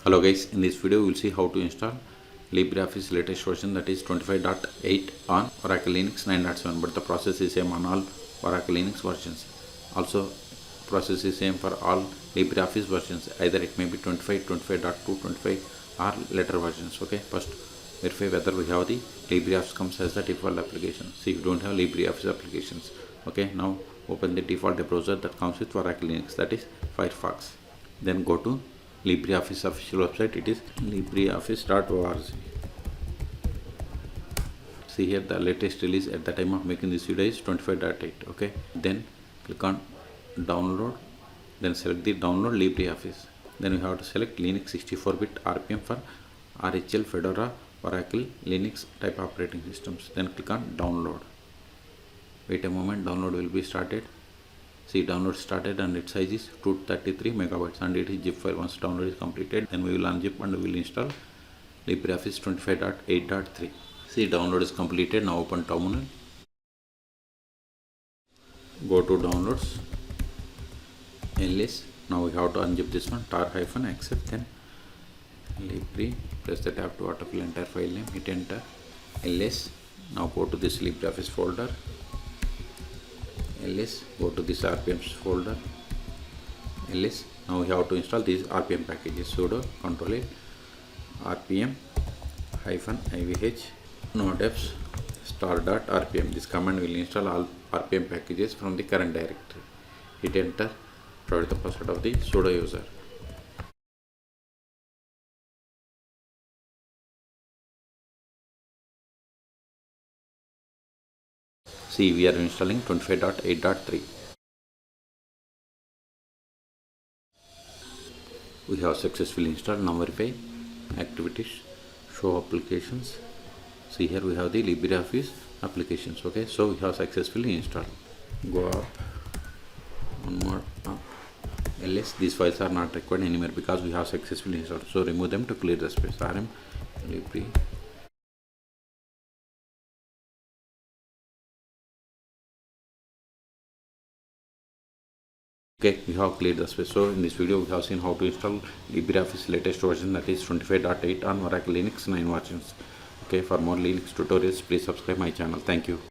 Hello guys, in this video we will see how to install LibreOffice latest version, that is 25.8 on Oracle Linux 9.7, but the process is same on all Oracle Linux versions. Also process is same for all LibreOffice versions, either it may be 25, 25.2, 25 or later versions. Okay, first verify whether we have the LibreOffice comes as the default application. See, if you don't have LibreOffice applications. Okay, now open the default browser that comes with Oracle Linux, that is Firefox. Then go to LibreOffice official website, it is libreoffice.org. See here, the latest release at the time of making this video is 25.8. okay, then click on download, then select the download LibreOffice. Then you have to select Linux 64-bit RPM for RHL, Fedora, Oracle, Linux type operating systems. Then click on download. Wait a moment, download will be started. See, download started and its size is 233 megabytes and it is zip file. Once download is completed, then we will unzip and we will install LibreOffice 25.8.3. See, download is completed. Now open terminal. Go to downloads, ls. Now we have to unzip this one, tar-accept, then libre, press the tab to autofill entire file name, hit enter, ls. Now go to this LibreOffice folder, ls, go to this RPMs folder, ls. Now we have to install these RPM packages, sudo control rpm -ivh nodeps star.rpm. This command will install all RPM packages from the current directory. Hit enter, provide the password of the sudo user. See, we are installing 25.8.3. We have successfully installed. Now verify activities, show applications. See, here we have the LibreOffice applications. Okay, so we have successfully installed. Go up, one more up, ls. These files are not required anymore because we have successfully installed, so remove them to clear the space. rm libre. Okay, we have cleared the space. So in this video we have seen how to install LibreOffice latest version, that is 25.8 on Oracle Linux 9 versions. Okay, for more Linux tutorials please subscribe my channel. Thank you.